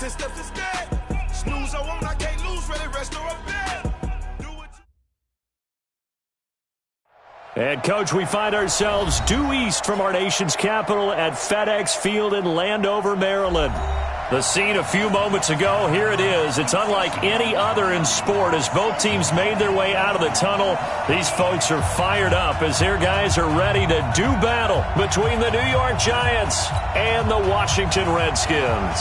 10 steps instead. Snooze, I won't, I can't lose, really rest or a bed. And, Coach, we find ourselves due east from our nation's capital at FedEx Field in Landover, Maryland. The scene a few moments ago, here it is. It's unlike any other in sport as both teams made their way out of the tunnel. These folks are fired up as their guys are ready to do battle between the New York Giants and the Washington Redskins.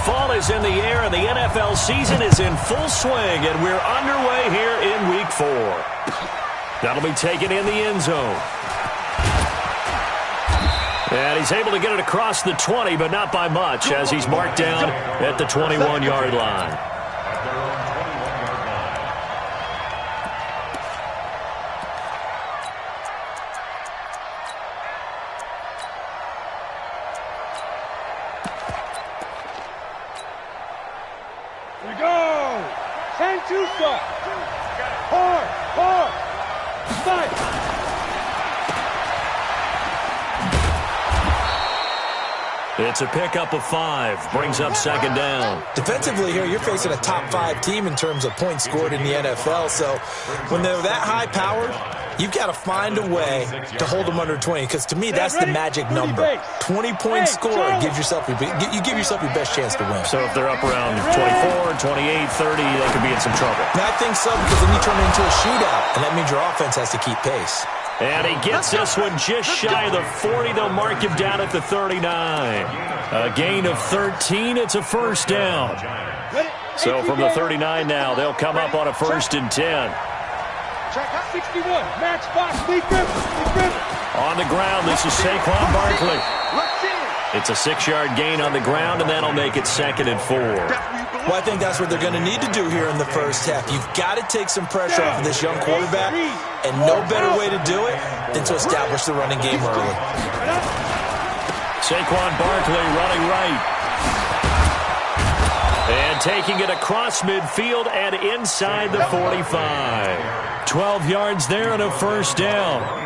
Fall is in the air and the NFL season is in full swing, and we're underway here in Week 4. That'll be taken in the end zone. And he's able to get it across the 20, but not by much, as he's marked down at the 21-yard line. Here we go! Santusa! Hard! Fight! It's a pickup of 5. Brings up second down. Defensively here, you're facing a top 5 team in terms of points scored in the NFL. So when they're that high-powered, you've got to find a way to hold them under 20. Because to me, that's the magic number. 20-point score gives yourself you give yourself your best chance to win. So if they're up around 24, 28, 30, they could be in some trouble. I think so, because then you turn it into a shootout, and that means your offense has to keep pace. And he gets this one just shy of the 40. They'll mark him down at the 39. A gain of 13. It's a first down. So from the 39 now, they'll come up on a 1st and 10. Check out 61. Match box. On the ground, this is Saquon Barkley. It's a 6-yard gain on the ground, and that'll make it 2nd and 4. Well, I think that's what they're going to need to do here in the first half. You've got to take some pressure off of this young quarterback, and no better way to do it than to establish the running game early. Saquon Barkley running right. And taking it across midfield and inside the 45. 12 yards there and a first down.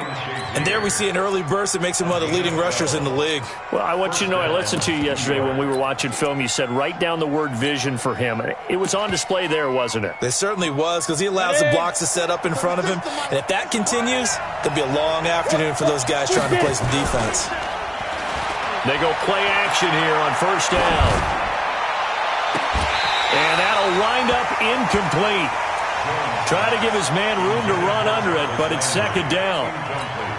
And there we see an early burst that makes him one of the leading rushers in the league. Well, I want you to know, I listened to you yesterday when we were watching film. You said write down the word vision for him. It was on display there, wasn't it? It certainly was, because he allows the blocks to set up in front of him. And if that continues, there'll be a long afternoon for those guys trying to play some defense. They go play action here on first down. And that'll wind up incomplete. Try to give his man room to run under it, but it's 2nd down.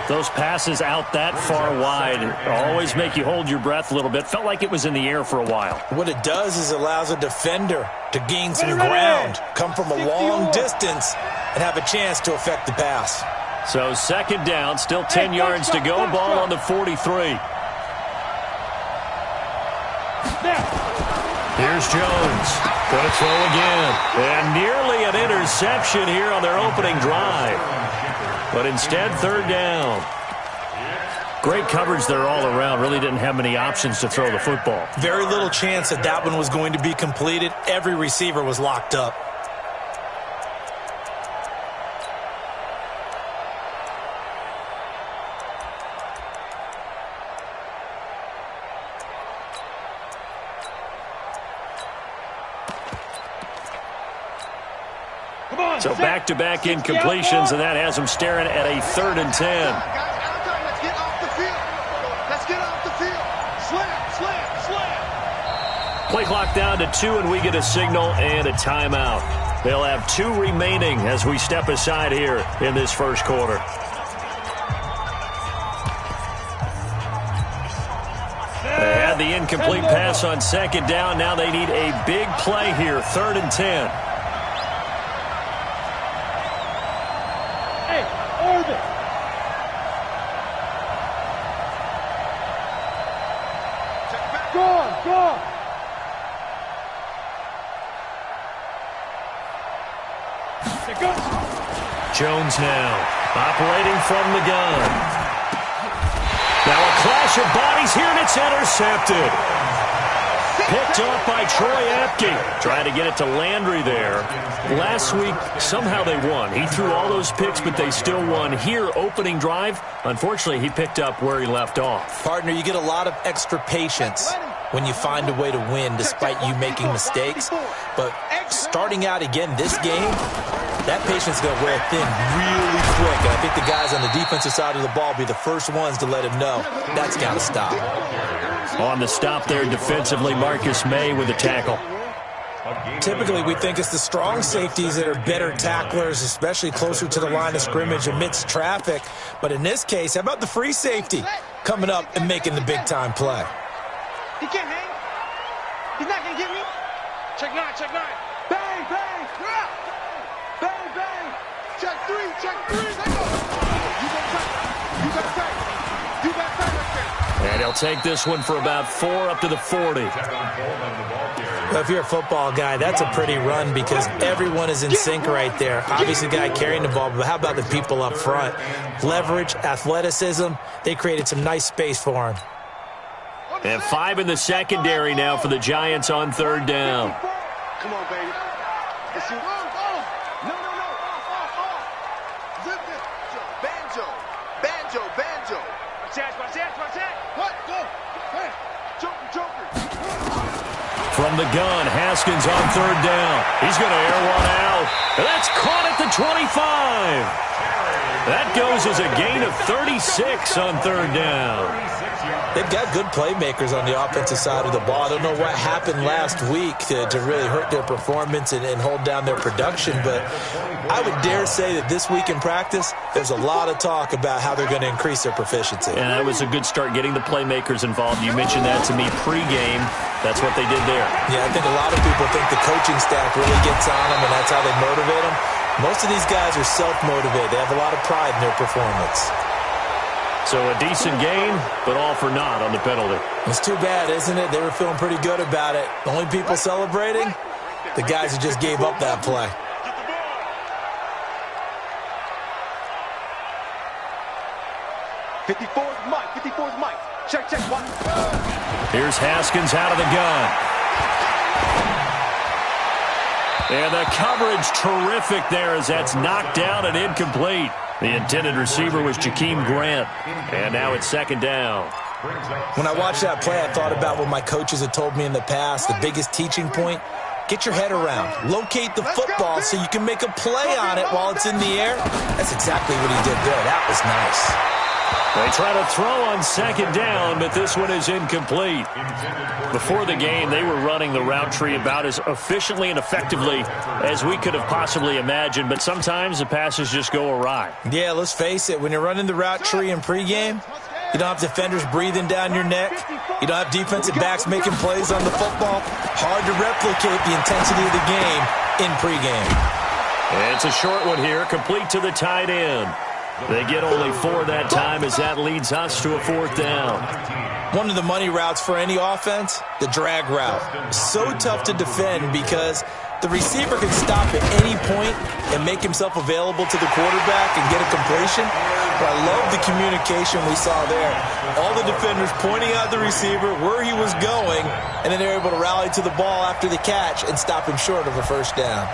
Those passes out that far wide always make you hold your breath a little bit. Felt like it was in the air for a while. What it does is it allows a defender to gain some ground, come from a long distance, and have a chance to affect the pass. So 2nd down, still 10 yards to go. Ball on the 43. Here's Jones. Going to throw again. And nearly an interception here on their opening drive. But instead, 3rd down. Great coverage there all around. Really didn't have many options to throw the football. Very little chance that that one was going to be completed. Every receiver was locked up. So back-to-back incompletions, and that has them staring at a 3rd and 10. Let's get off the field. Let's get off the field. Slam. Play clock down to 2, and we get a signal and a timeout. They'll have 2 remaining as we step aside here in this first quarter. They had the incomplete pass on 2nd down. Now they need a big play here, 3rd and 10. Jones now operating from the gun. Now a clash of bodies here, and it's intercepted. Picked off by Troy Apke. Trying to get it to Landry there. Last week, somehow they won. He threw all those picks, but they still won. Here, opening drive, unfortunately, he picked up where he left off. Partner, you get a lot of extra patience when you find a way to win despite you making mistakes. But starting out again this game, that patience is going to wear thin really quick. And I think the guys on the defensive side of the ball will be the first ones to let him know that's got to stop. On the stop there defensively, Marcus May with the tackle. Typically, we think it's the strong safeties that are better tacklers, especially closer to the line of scrimmage amidst traffic. But in this case, how about the free safety coming up and making the big-time play? He can't hang. He's not going to get me. Check 9, check 9. Bang, bang. Bang, bang. Check 3, check 3. Let go. You got tight. You got tight. You got tight right there. And he'll take this one for about 4 up to the 40. Well, if you're a football guy, that's a pretty run because everyone is in sync right there. Obviously, the guy carrying the ball, but how about the people up front? Leverage, athleticism, they created some nice space for him. And 5 in the secondary now for the Giants on 3rd down. Come on, baby. Let's see. No. Zip it. Banjo. Watch that. What? Go. Hey. Joker. From the gun, Haskins on 3rd down. He's going to air one out. And that's caught at the 25. That goes as a gain of 36 on 3rd down. They've got good playmakers on the offensive side of the ball. I don't know what happened last week to really hurt their performance and hold down their production, but I would dare say that this week in practice, there's a lot of talk about how they're going to increase their proficiency. And that was a good start getting the playmakers involved. You mentioned that to me pregame. That's what they did there. Yeah, I think a lot of people think the coaching staff really gets on them, and that's how they motivate them. Most of these guys are self-motivated. They have a lot of pride in their performance. So a decent gain, but all for naught on the penalty. It's too bad, isn't it? They were feeling pretty good about it. The only people celebrating, the guys who just gave up that play. '54's Mike. Check. What? Here's Haskins out of the gun. And the coverage terrific there as that's knocked down and incomplete. The intended receiver was Jakeem Grant. And now it's 2nd down. When I watched that play, I thought about what my coaches had told me in the past. The biggest teaching point, get your head around. Locate the football so you can make a play on it while it's in the air. That's exactly what he did there. That was nice. They try to throw on 2nd down, but this one is incomplete. Before the game, they were running the route tree about as efficiently and effectively as we could have possibly imagined, but sometimes the passes just go awry. Yeah, let's face it. When you're running the route tree in pregame, you don't have defenders breathing down your neck. You don't have defensive backs making plays on the football. Hard to replicate the intensity of the game in pregame. And it's a short one here, complete to the tight end. They get only 4 that time as that leads us to a 4th down. One of the money routes for any offense, the drag route. So tough to defend because the receiver can stop at any point and make himself available to the quarterback and get a completion. But I love the communication we saw there. All the defenders pointing out the receiver, where he was going, and then they're able to rally to the ball after the catch and stop him short of a 1st down.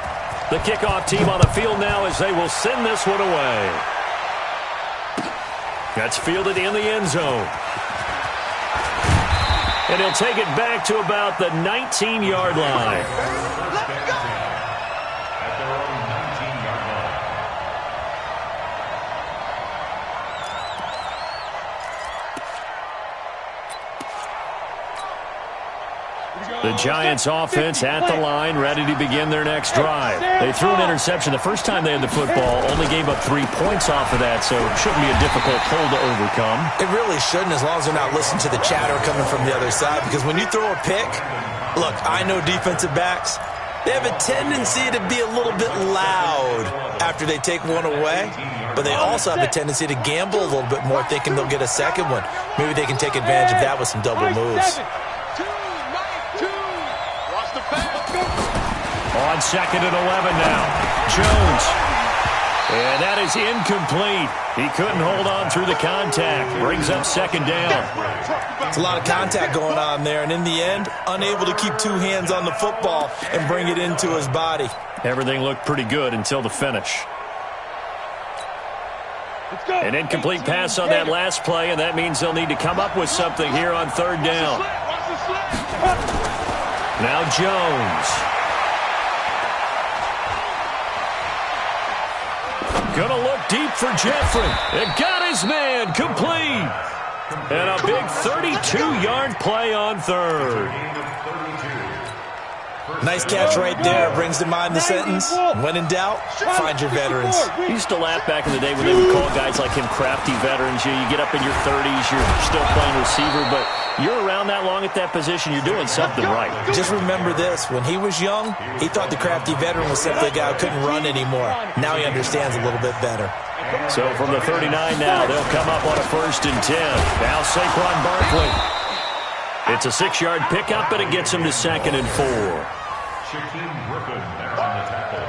The kickoff team on the field now as they will send this one away. That's fielded in the end zone. And he'll take it back to about the 19-yard line. Let's go! At their own 19-yard line. The Giants offense at the line, ready to begin their next drive. They threw an interception the first time they had the football, only gave up 3 points off of that, so it shouldn't be a difficult hole to overcome. It really shouldn't, as long as they're not listening to the chatter coming from the other side, because when you throw a pick, look, I know defensive backs, they have a tendency to be a little bit loud after they take one away, but they also have a tendency to gamble a little bit more, thinking they'll get a second one. Maybe they can take advantage of that with some double moves. On 2nd and 11 now. Jones. And that is incomplete. He couldn't hold on through the contact. Brings up second down. It's a lot of contact going on there, and in the end, unable to keep two hands on the football and bring it into his body. Everything looked pretty good until the finish. An incomplete pass on that last play, and that means they'll need to come up with something here on third down. Now Jones. Gonna look deep for Jeffrey. It got his man complete. And a big 32-yard play on third. Nice catch right there. Brings to mind the sentence, when in doubt, find your veterans. I used to laugh back in the day when they would call guys like him crafty veterans. You get up in your 30s, you're still playing receiver, but you're around that long at that position, you're doing something right. Just remember this. When he was young, he thought the crafty veteran was simply a guy who couldn't run anymore. Now he understands a little bit better. So from the 39 now, they'll come up on a 1st and 10. Now Saquon Barkley. It's a 6-yard pickup, but it gets him to 2nd and 4. Shaquem Griffin there on the tackle.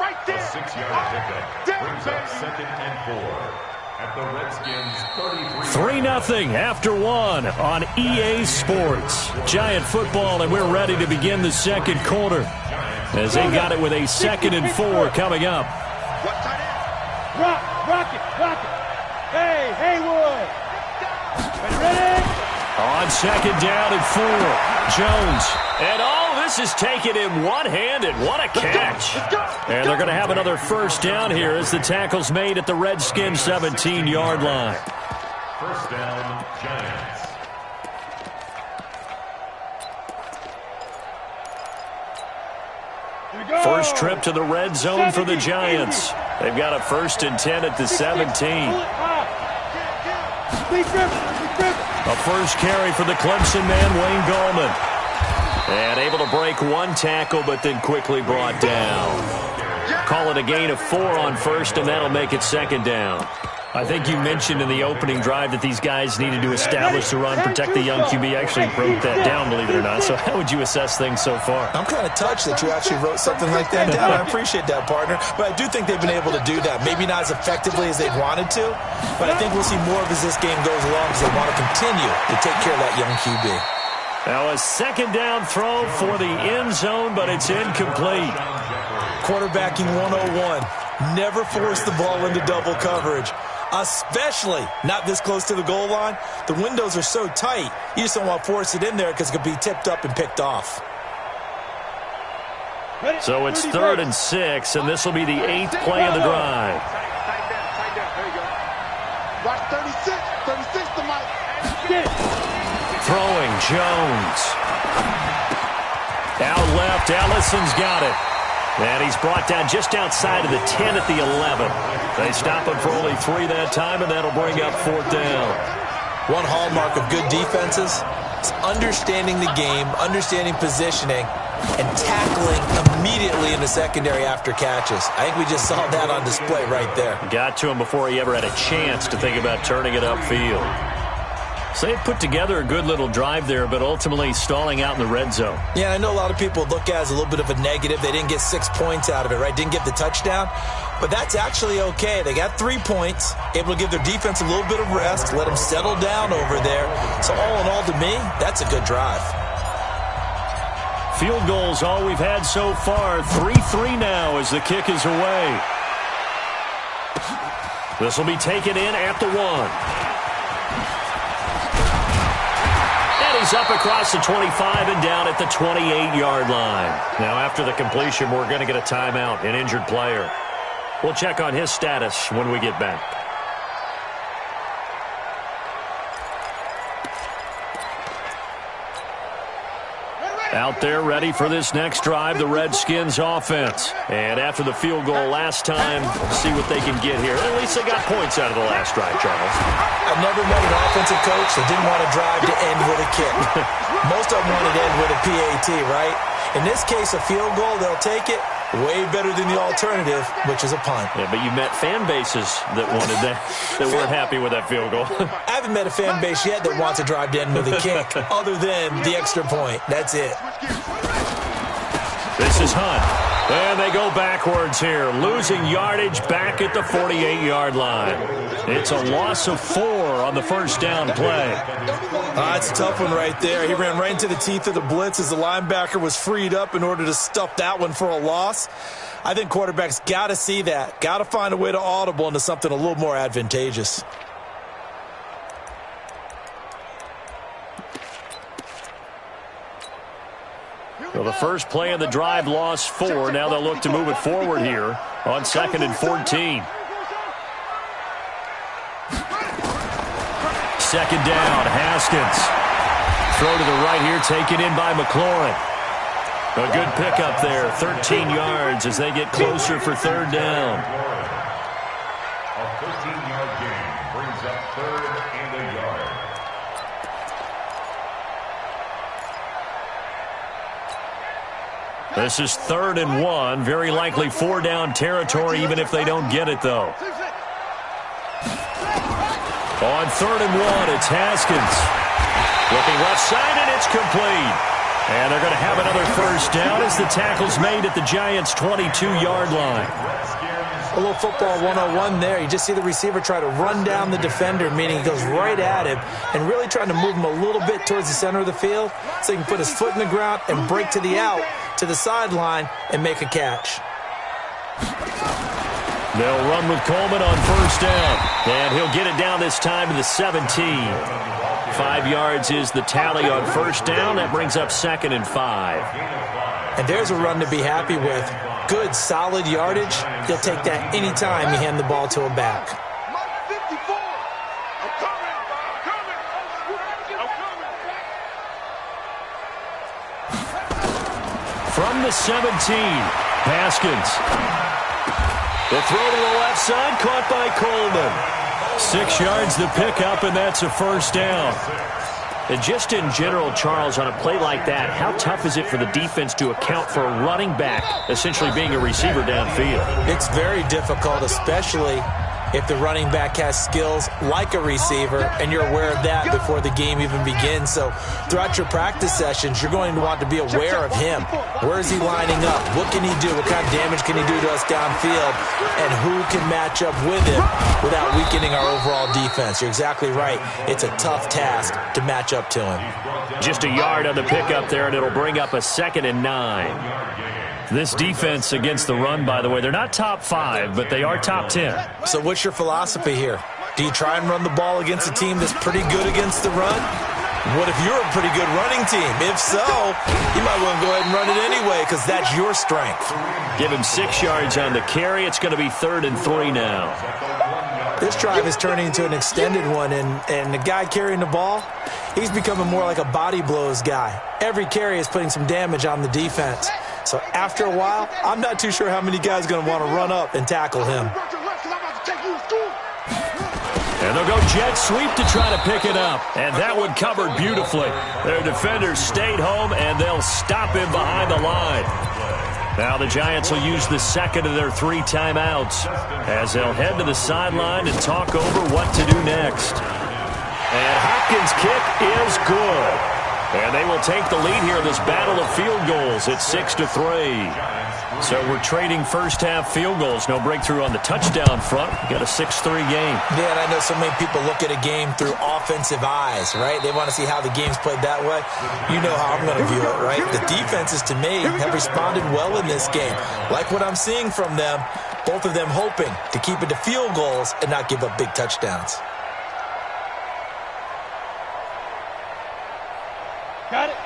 Right there. A 6-yard pickup brings up 2nd and 4 at the Redskins 33. 3-0 after 1 on EA Sports. Giant football, and we're ready to begin the second quarter as they got it with a 2nd and 4 coming up. Rock it. Hey, Haywood. Ready? On 2nd down and 4, Jones. And this is taking him one-handed. What a catch. And they're going to have another 1st down here as the tackle's made at the Redskins 17-yard line. 1st down, Giants. First trip to the red zone for the Giants. They've got a 1st and 10 at the 17. A first carry for the Clemson man, Wayne Gallman. And able to break one tackle, but then quickly brought down. Call it a gain of 4 on 1st, and that'll make it 2nd down. I think you mentioned in the opening drive that these guys needed to establish the run, protect the young QB. Actually wrote that down, believe it or not. So how would you assess things so far? I'm kind of touched that you actually wrote something like that down. I appreciate that, partner. But I do think they've been able to do that. Maybe not as effectively as they wanted to, but I think we'll see more of as this game goes along because they want to continue to take care of that young QB. Now a 2nd down throw for the end zone, but it's incomplete. Quarterbacking 101. Never force the ball into double coverage, especially not this close to the goal line. The windows are so tight, you just don't want to force it in there because it could be tipped up and picked off. So it's 3rd and 6, and this will be the 8th play of the drive. Tight down. There you go. Watch 36. 36 to Mike. Get it. Throwing, Jones. Out left, Ellison's got it. And he's brought down just outside of the 10 at the 11. They stop him for only 3 that time, and that'll bring up 4th down. One hallmark of good defenses is understanding the game, understanding positioning, and tackling immediately in the secondary after catches. I think we just saw that on display right there. Got to him before he ever had a chance to think about turning it upfield. So they put together a good little drive there, but ultimately stalling out in the red zone. Yeah, I know a lot of people look at it as a little bit of a negative. They didn't get 6 points out of it, right? Didn't get the touchdown. But that's actually okay. They got 3 points, able to give their defense a little bit of rest, let them settle down over there. So all in all, to me, that's a good drive. Field goals all we've had so far. 3-3 now as the kick is away. This will be taken in at the 1. He's up across the 25 and down at the 28-yard line. Now, after the completion, we're going to get a timeout, an injured player. We'll check on his status when we get back. Out there ready for this next drive, the Redskins offense. And after the field goal last time, see what they can get here. At least they got points out of the last drive, Charles. I've never met an offensive coach that didn't want to drive to end with a kick. Most of them wanted to end with a PAT, right? In this case, a field goal, they'll take it. Way better than the alternative, which is a punt. Yeah, but you met fan bases that wanted that weren't happy with that field goal. I haven't met a fan base yet that wants to drive to end with a kick, other than the extra point. That's it. This is Hunt. And they go backwards here, losing yardage back at the 48-yard line. It's a loss of 4 on the first down play. It's a tough one right there. He ran right into the teeth of the blitz as the linebacker was freed up in order to stuff that one for a loss. I think quarterbacks got to see that, got to find a way to audible into something a little more advantageous. Well, the first play of the drive lost 4. Now they'll look to move it forward here on 2nd and 14. 2nd down, Haskins. Throw to the right here, taken in by McLaurin. A good pickup there, 13 yards as they get closer for 3rd down. A 13-yard gain brings up 3rd and a yard. This is 3rd and 1. Very likely 4-down territory, even if they don't get it, though. On 3rd and 1, it's Haskins. Looking left side, and it's complete. And they're going to have another first down as the tackle's made at the Giants' 22-yard line. A little football 101 there. You just see the receiver try to run down the defender, meaning he goes right at him and really trying to move him a little bit towards the center of the field so he can put his foot in the ground and break to the out, to the sideline, and make a catch. They'll run with Coleman on first down, and he'll get it down this time to the 17. 5 yards is the tally on first down. That brings up 2nd and 5. And there's a run to be happy with. Good, solid yardage. He'll take that anytime you hand the ball to a back. From the 17, Haskins. The throw to the left side, caught by Coleman. 6 yards the pickup, and that's a first down. And just in general, Charles, on a play like that, how tough is it for the defense to account for a running back essentially being a receiver downfield? It's very difficult, especially if the running back has skills like a receiver, and you're aware of that before the game even begins. So throughout your practice sessions, you're going to want to be aware of him. Where is he lining up? What can he do? What kind of damage can he do to us downfield? And who can match up with him without weakening our overall defense? You're exactly right. It's a tough task to match up to him. Just a yard on the pickup there, and it'll bring up a 2nd and 9. This defense against the run, by the way, they're not top 5, but they are top 10. So what's your philosophy here? Do you try and run the ball against a team that's pretty good against the run? What if you're a pretty good running team? If so, you might want to go ahead and run it anyway because that's your strength. Give him 6 yards on the carry. It's going to be 3rd and 3 now. This drive is turning into an extended one, and the guy carrying the ball, he's becoming more like a body blows guy. Every carry is putting some damage on the defense. So after a while, I'm not too sure how many guys are going to want to run up and tackle him. And they'll go jet sweep to try to pick it up. And that one covered beautifully. Their defenders stayed home, and they'll stop him behind the line. Now the Giants will use the 2nd of their 3 timeouts as they'll head to the sideline and talk over what to do next. And Hopkins' kick is good. And they will take the lead here in this battle of field goals at 6-3. So we're trading first-half field goals. No breakthrough on the touchdown front. We've got a 6-3 game. Yeah, and I know so many people look at a game through offensive eyes, right? They want to see how the game's played that way. You know how I'm going to view it, right? The defenses, to me, have responded well in this game. Like what I'm seeing from them, both of them hoping to keep it to field goals and not give up big touchdowns.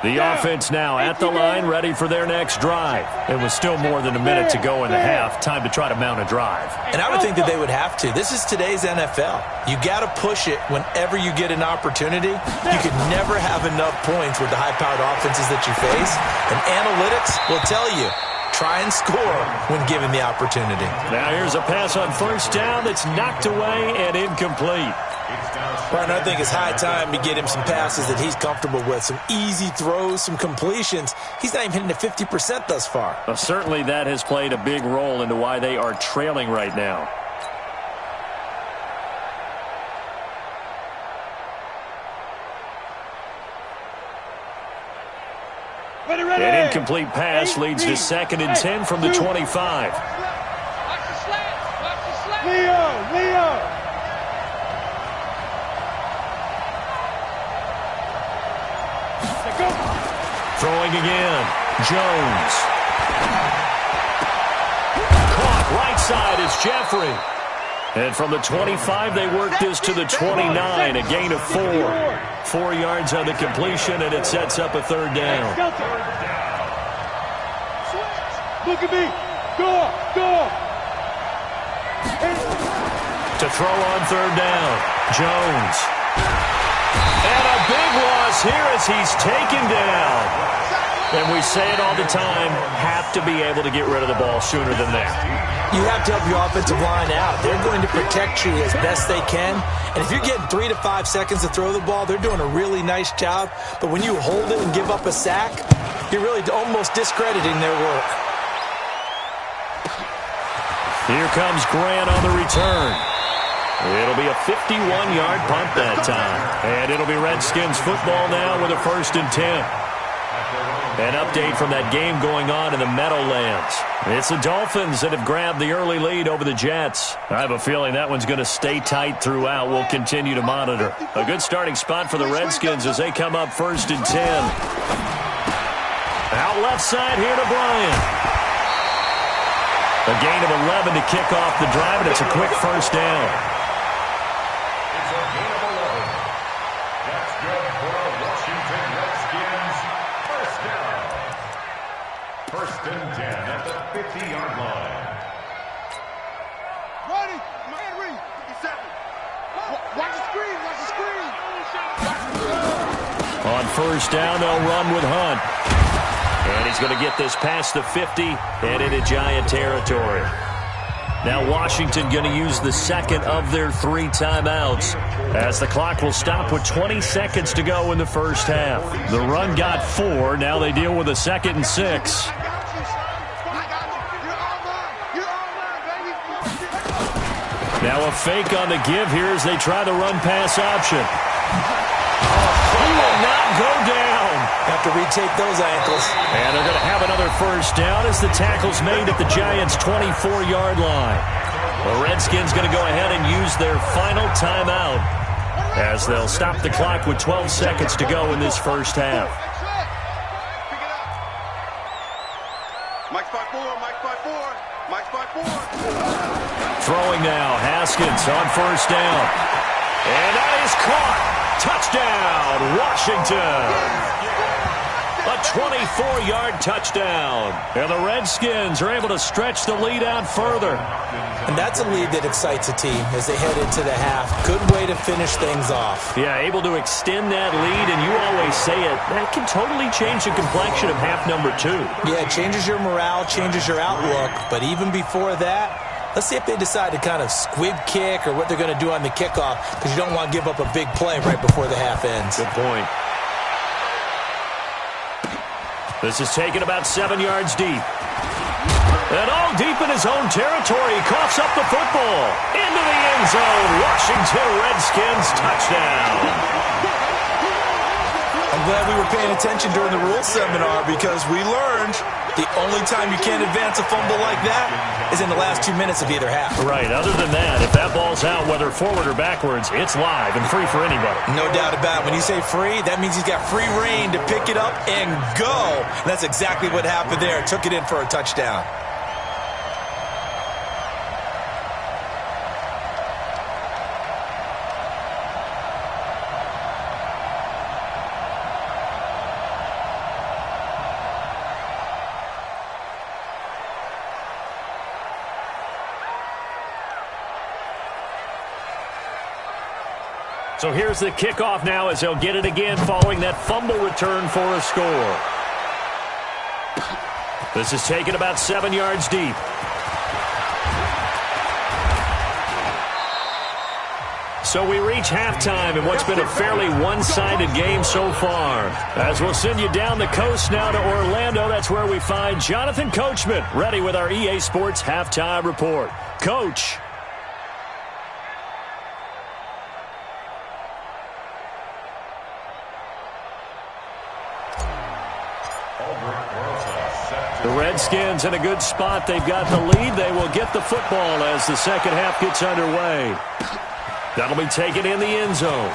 The offense now at the line, ready for their next drive. It was still more than a minute to go in the half. Time to try to mount a drive. And I would think that they would have to. This is today's NFL. You got to push it whenever you get an opportunity. You could never have enough points with the high-powered offenses that you face. And analytics will tell you, try and score when given the opportunity. Now here's a pass on first down that's knocked away and incomplete. Brian, I think it's high time to get him some passes that he's comfortable with, some easy throws, some completions. He's not even hitting the 50% thus far. Well, certainly that has played a big role into why they are trailing right now. And in incomplete pass leads to 2nd and 10 from the 25. Watch the slant. Watch the slant. Leo. Throwing again. Jones. Caught right side is Jeffrey. And from the 25, they work this to the 29, a gain of 4. 4 yards on the completion, and it sets up a 3rd down. Look at me. Go. To throw on 3rd down, Jones. And a big loss here as he's taken down. And we say it all the time, have to be able to get rid of the ball sooner than that. You have to help your offensive line out. They're going to protect you as best they can. And if you're getting 3 to 5 seconds to throw the ball, they're doing a really nice job. But when you hold it and give up a sack, you're really almost discrediting their work. Here comes Grant on the return. It'll be a 51-yard punt that time. And it'll be Redskins football now with a 1st and 10. An update from that game going on in the Meadowlands. It's the Dolphins that have grabbed the early lead over the Jets. I have a feeling that one's going to stay tight throughout. We'll continue to monitor. A good starting spot for the Redskins as they come up 1st and 10. Out left side here to Bryant. A gain of 11 to kick off the drive, and it's a quick 1st down. It's a gain of 11. That's good for a Washington Redskins 1st down. 1st and 10 at the 50-yard line. Ready. Henry. 57. Watch the screen. On 1st down, they'll run with Hunt. And he's going to get this past the 50 and into Giant territory. Now Washington going to use the 2nd of their 3 timeouts as the clock will stop with 20 seconds to go in the 1st half. The run got 4. Now they deal with a 2nd and 6. Now a fake on the give here as they try the run-pass option. He will not go down. Have to retake those ankles. And they're going to have another 1st down as the tackle's made at the Giants' 24-yard line. The Redskins going to go ahead and use their final timeout as they'll stop the clock with 12 seconds to go in this 1st half. Mike's by 4. Throwing now, Haskins on 1st down. And that is caught. Touchdown, Washington. A 24-yard touchdown. And the Redskins are able to stretch the lead out further. And that's a lead that excites a team as they head into the half. Good way to finish things off. Yeah, able to extend that lead, and you always say it, that can totally change the complexion of half number 2. Yeah, it changes your morale, changes your outlook. But even before that, let's see if they decide to kind of squib kick or what they're going to do on the kickoff, because you don't want to give up a big play right before the half ends. Good point. This is taken about 7 yards deep. And all deep in his own territory. He coughs up the football. Into the end zone. Washington Redskins touchdown. I'm glad we were paying attention during the rules seminar because we learned the only time you can't advance a fumble like that is in the last 2 minutes of either half. Right. Other than that, if that ball's out, whether forward or backwards, it's live and free for anybody. No doubt about it. When you say free, that means he's got free reign to pick it up and go. And that's exactly what happened there. Took it in for a touchdown. So here's the kickoff now as they'll get it again following that fumble return for a score. This is taken about 7 yards deep. So we reach halftime in what's been a fairly one-sided game so far. As we'll send you down the coast now to Orlando, that's where we find Jonathan Coachman ready with our EA Sports Halftime Report. Coach. The Redskins in a good spot. They've got the lead. They will get the football as the second half gets underway. That'll be taken in the end zone.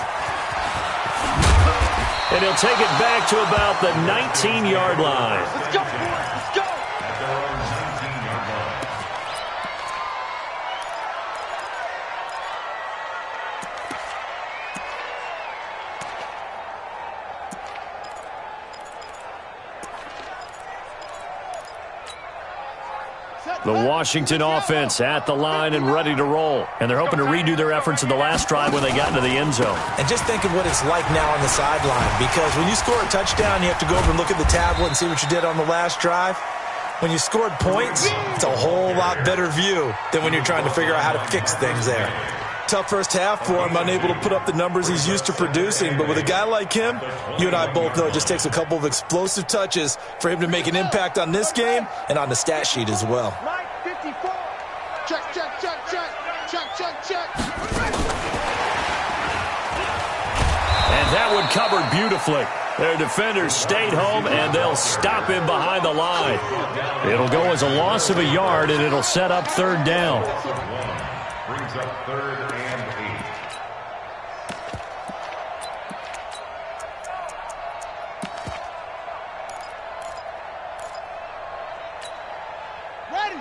And he'll take it back to about the 19-yard line. Let's go, boys. Let's go. The Washington offense at the line and ready to roll. And they're hoping to redo their efforts in the last drive when they got into the end zone. And just think of what it's like now on the sideline, because when you score a touchdown, you have to go over and look at the tablet and see what you did on the last drive. When you scored points, it's a whole lot better view than when you're trying to figure out how to fix things there. Tough first half for him, unable to put up the numbers he's used to producing. But with a guy like him, you and I both know it just takes a couple of explosive touches for him to make an impact on this game and on the stat sheet as well. Mike, 54. Check, check, check, check. Check, check, check. And that one covered beautifully. Their defenders stayed home, and they'll stop him behind the line. It'll go as a loss of a yard, and it'll set up third down. Brings up 3rd and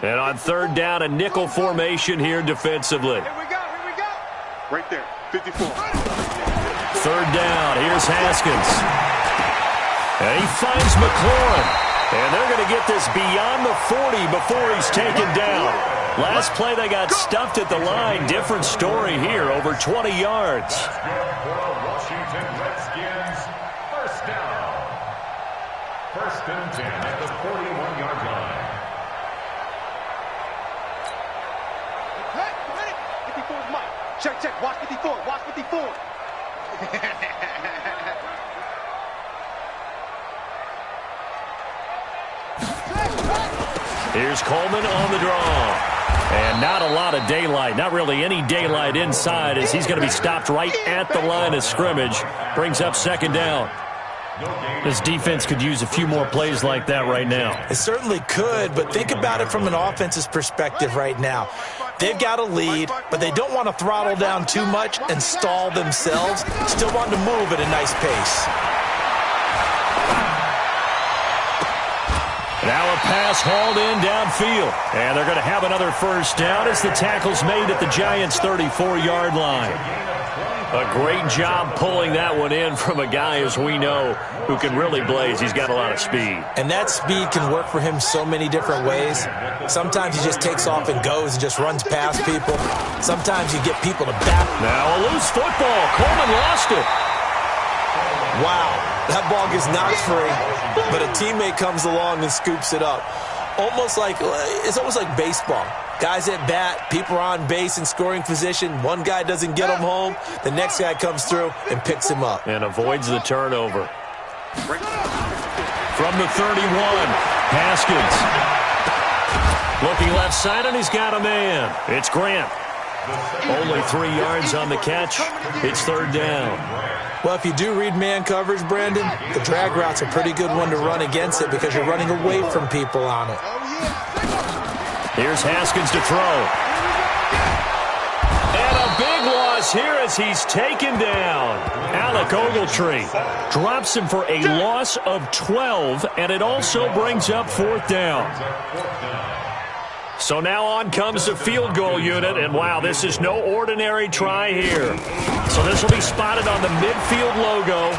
8. And on third down, a nickel formation here defensively. Here we go, here we go. Right there, 54. Third down, here's Haskins. And he finds McLaurin. And they're going to get this beyond the 40 before he's taken down. Last play, they got stuffed at the line. Different story here, over 20 yards. That's good for the Washington Redskins. First down. 1st and 10 at the 41-yard line. Hey, 54 is Mike. Check, check. Watch 54. Watch 54. Here's Coleman on the draw. And not a lot of daylight, not really any daylight inside, as he's going to be stopped right at the line of scrimmage. Brings up second down. This defense could use a few more plays like that right now. It certainly could, but think about it from an offense's perspective right now. They've got a lead, but they don't want to throttle down too much and stall themselves. Still want to move at a nice pace. Now a pass hauled in downfield. And they're going to have another first down as the tackle's made at the Giants' 34-yard line. A great job pulling that one in from a guy, as we know, who can really blaze. He's got a lot of speed. And that speed can work for him so many different ways. Sometimes he just takes off and goes and just runs past people. Sometimes you get people to back. Now a loose football. Coleman lost it. Wow, that ball gets knocked free, but a teammate comes along and scoops it up. It's almost like baseball. Guys at bat, people are on base in scoring position. One guy doesn't get him home. The next guy comes through and picks him up. And avoids the turnover. From the 31, Haskins. Looking left side, and he's got a man. It's Grant. Only 3 yards on the catch. It's third down. Well, if you do read man coverage, Brandon, the drag route's a pretty good one to run against it because you're running away from people on it. Here's Haskins to throw. And a big loss here as he's taken down. Alec Ogletree drops him for a loss of 12, and it also brings up fourth down. So now on comes the field goal unit, and wow, this is no ordinary try here. So this will be spotted on the midfield logo.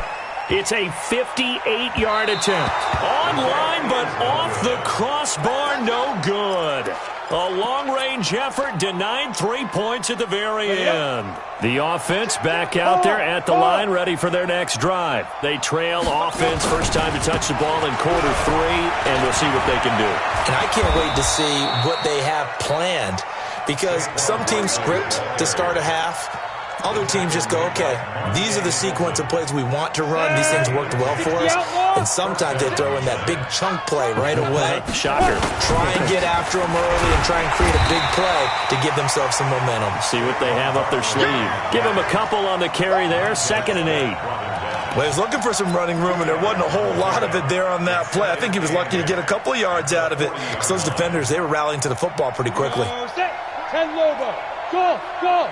It's a 58-yard attempt. On line, but off the crossbar, no good. A long-range effort denied 3 points at the very end. The offense back out there at the line, ready for their next drive. They trail offense, first time to touch the ball in quarter 3, and we'll see what they can do. And I can't wait to see what they have planned, because some teams script to start a half. Other teams just go, okay, these are the sequence of plays we want to run. These things worked well for us. And sometimes they throw in that big chunk play right away. Shocker. Try and get after them early and try and create a big play to give themselves some momentum. See what they have up their sleeve. Give them a couple on the carry there. 2nd and 8. Well, he was looking for some running room, and there wasn't a whole lot of it there on that play. I think he was lucky to get a couple of yards out of it because those defenders, they were rallying to the football pretty quickly. 10 Lobo. Go, go.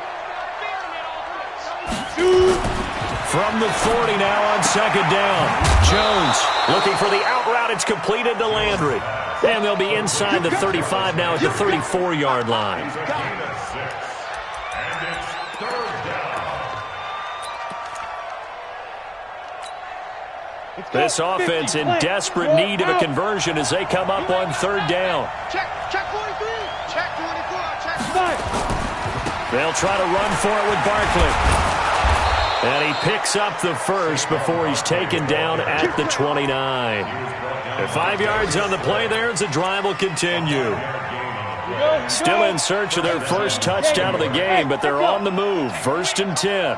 From the 40 now on second down. Jones looking for the out route. It's completed to Landry. And they'll be inside the 35 now at the 34-yard line. This offense in desperate need of a conversion as they come up on third down. Check 43. Check 24. Check 5. They'll try to run for it with Barkley. And he picks up the first before he's taken down at the 29. And 5 yards on the play there as the drive will continue. Still in search of their first touchdown of the game, but they're on the move. 1st and 10.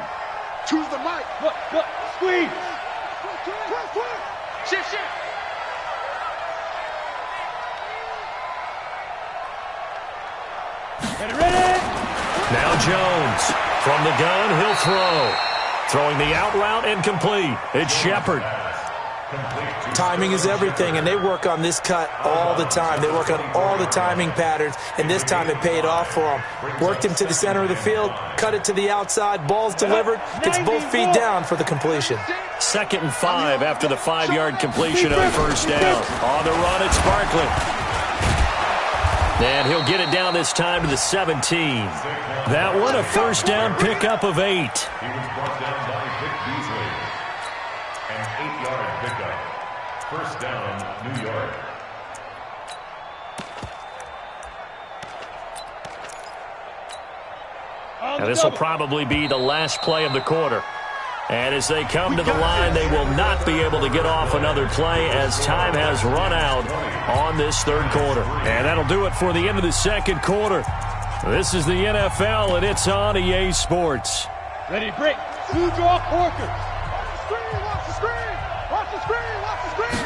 Choose the mic. Look. Squeeze. Shift. Ready. Now Jones. From the gun, he'll throw. Throwing the out route incomplete. It's Shepard. Timing is everything, and they work on this cut all the time. They work on all the timing patterns, and this time it paid off for them. Worked him to the center of the field, cut it to the outside, ball's delivered, gets both feet down for the completion. 2nd and 5 after the 5-yard completion on first down. On the run, it's Barkley. And he'll get it down this time to the 17. That one a first down pickup of 8. He was brought down by Vic Beasley. An 8-yard pickup. First down, New York. Now this will probably be the last play of the quarter. And as they come to the line, they will not be able to get off another play as time has run out on this third quarter. And that'll do it for the end of the second quarter. This is the NFL, and it's on EA Sports. Ready, break. Two draw Porker. Watch the screen. Watch the screen. Watch the screen.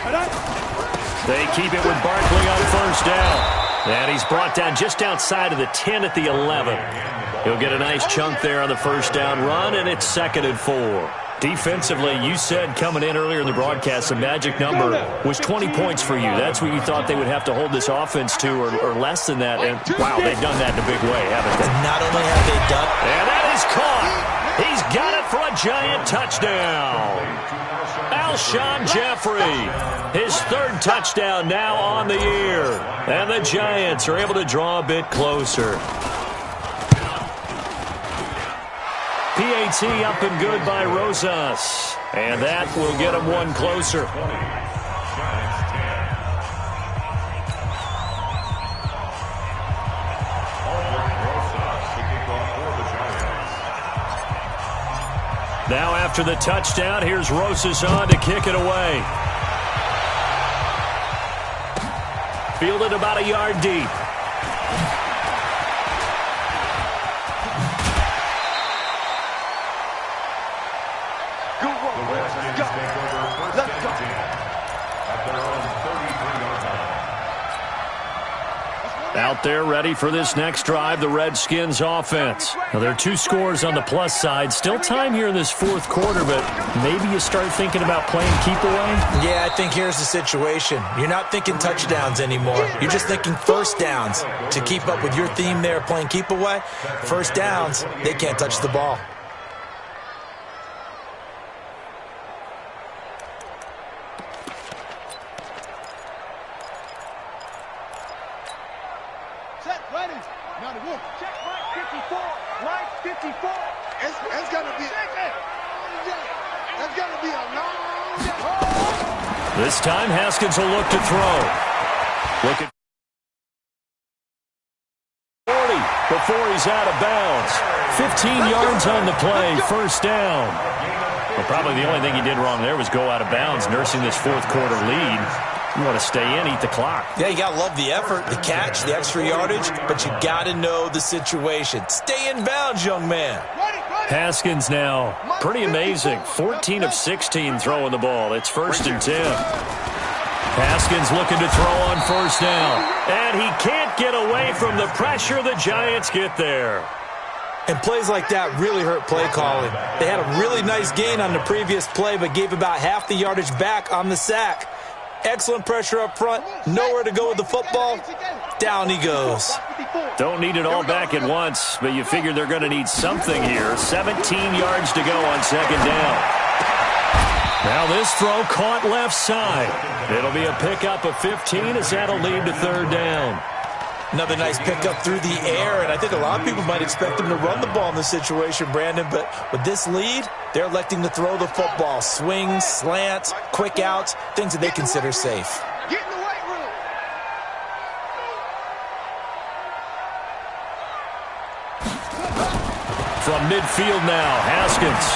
They keep it with Barkley on first down. And he's brought down just outside of the 10 at the 11. He'll get a nice chunk there on the first down run, and it's 2nd and 4. Defensively, you said coming in earlier in the broadcast, the magic number was 20 points for you. That's what you thought they would have to hold this offense to, or less than that. And, wow, they've done that in a big way, haven't they? Not only have they done... And that is caught. He's got it for a giant touchdown. Alshon Jeffrey, his 3rd touchdown now on the year. And the Giants are able to draw a bit closer. PAT up and good by Rosas. And that will get him one closer. Now after the touchdown, here's Rosas on to kick it away. Fielded about a yard deep. Out there ready for this next drive, the Redskins offense. Now, there are 2 scores on the plus side. Still time here in this 4th quarter, but maybe you start thinking about playing keep away? Yeah, I think here's the situation. You're not thinking touchdowns anymore. You're just thinking first downs. To keep up with your theme there, playing keep away, first downs, they can't touch the ball. This time, Haskins will look to throw. Look at 40 before he's out of bounds. 15 yards on the play, first down. Well, probably the only thing he did wrong there was go out of bounds, nursing this 4th quarter lead. You want to stay in, eat the clock. Yeah, you got to love the effort, the catch, the extra yardage, but you got to know the situation. Stay in bounds, young man. Haskins now, pretty amazing. 14 of 16 throwing the ball. It's 1st and 10. Haskins looking to throw on first down. And he can't get away from the pressure. The Giants get there. And plays like that really hurt play calling. They had a really nice gain on the previous play, but gave about half the yardage back on the sack. Excellent pressure up front. Nowhere to go with the football. Down he goes. Don't need it all back at once, but you figure they're going to need something here. 17 yards to go on second down. Now this throw caught left side. It'll be a pickup of 15 as that'll lead to third down. Another nice pickup through the air, and I think a lot of people might expect them to run the ball in this situation, Brandon, but with this lead, they're electing to throw the football. Swings, slants, quick outs, things that they consider safe. Get in the weight room. From midfield now, Haskins.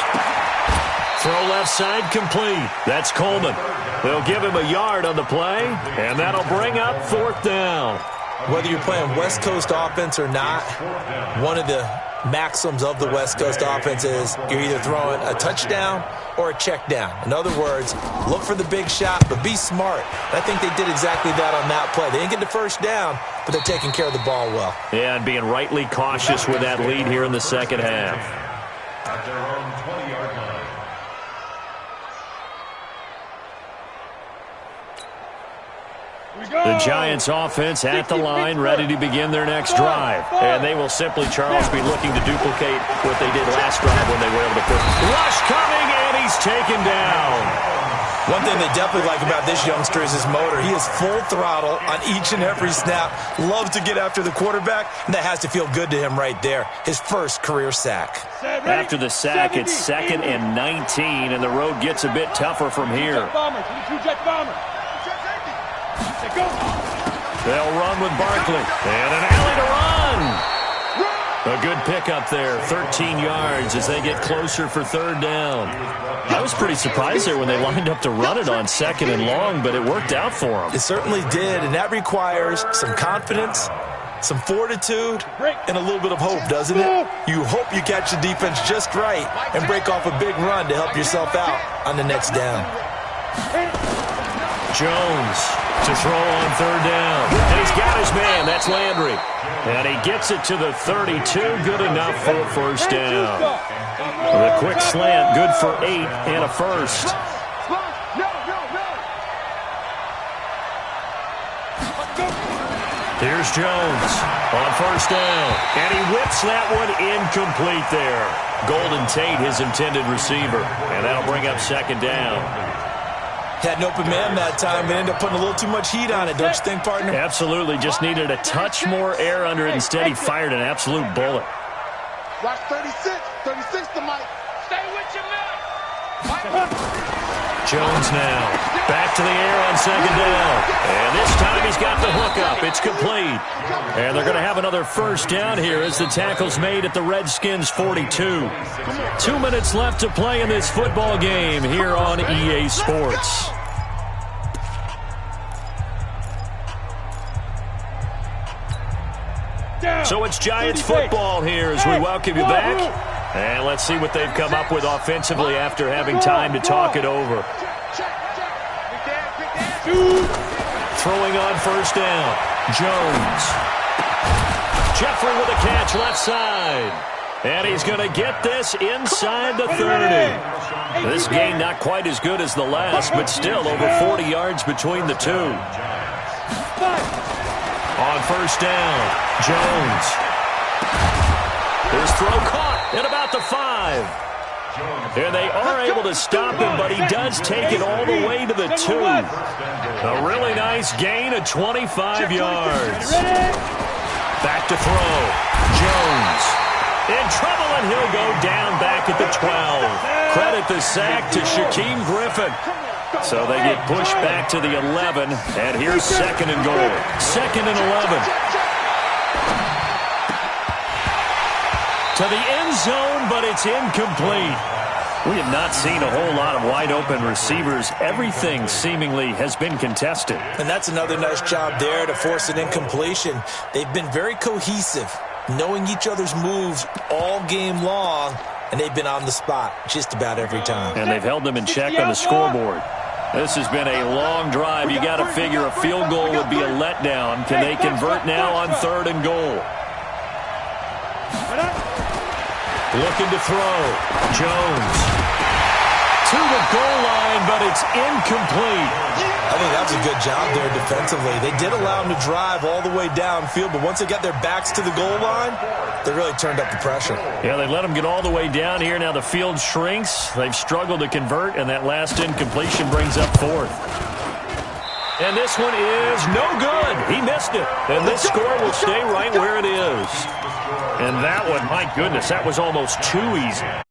Throw left side complete. That's Coleman. They'll give him a yard on the play, and that'll bring up fourth down. Whether you're playing West Coast offense or not, one of the maxims of the West Coast offense is you're either throwing a touchdown or a check down. In other words, look for the big shot, but be smart. And I think they did exactly that on that play. They didn't get the first down, but they're taking care of the ball well. Yeah, and being rightly cautious with that lead here in the second half. At their own 20-yard line. The Giants offense at the line, ready to begin their next drive. And they will simply, Charles, be looking to duplicate what they did last drive when they were able to put rush coming, and he's taken down. One thing they definitely like about this youngster is his motor. He is full throttle on each and every snap, loves to get after the quarterback, and that has to feel good to him right there. His first career sack. After the sack, it's 2nd and 19, and the road gets a bit tougher from here. They'll run with Barkley. And an alley to run. A good pickup there. 13 yards as they get closer for third down. I was pretty surprised there when they lined up to run it on 2nd and long, but it worked out for them. It certainly did, and that requires some confidence, some fortitude, and a little bit of hope, doesn't it? You hope you catch the defense just right and break off a big run to help yourself out on the next down. Jones to throw on third down. And he's got his man. That's Landry. And he gets it to the 32. Good enough for first down. The quick slant, good for 8 and a first. Here's Jones on first down. And he whips that one incomplete there. Golden Tate, his intended receiver. And that'll bring up second down. Had an open man that time, but ended up putting a little too much heat on it, don't you think, partner? Absolutely. Just needed a touch more air under it. Instead, he fired an absolute bullet. Watch 36. 36 to Mike. Stay with your man. Jones now. Back to the air on second down. And this time he's got the hookup. It's complete. And they're going to have another first down here as the tackle's made at the Redskins 42. 2 minutes left to play in this football game here on EA Sports. So it's Giants football here as we welcome you back. And let's see what they've come up with offensively after having time to talk it over. Throwing on first down. Jones. Jeffrey with a catch left side. And he's going to get this inside the 30. This game not quite as good as the last, but still over 40 yards between the two. On first down, Jones. His throw caught at about the 5. And they are able to stop him, but he does take it all the way to the 2. A really nice gain of 25 yards. Back to throw. Jones. In trouble, and he'll go down back at the 12. Credit the sack to Shaquem Griffin. So they get pushed back to the 11, and here's 2nd and goal. 2nd and 11. To the end zone, but it's incomplete. We have not seen a whole lot of wide-open receivers. Everything seemingly has been contested. And that's another nice job there to force an incompletion. They've been very cohesive, knowing each other's moves all game long, and they've been on the spot just about every time. And they've held them in check on the scoreboard. This has been a long drive. You got to figure a field goal would be a letdown. Can they convert now on 3rd and goal? Looking to throw. Jones to the goal line, but it's incomplete. I think that was a good job there defensively. They did allow him to drive all the way downfield, but once they got their backs to the goal line, they really turned up the pressure. Yeah, they let him get all the way down here. Now the field shrinks. They've struggled to convert, and that last incompletion brings up fourth. And this one is no good. He missed it. And this score will stay right where it is. And that one, my goodness, that was almost too easy.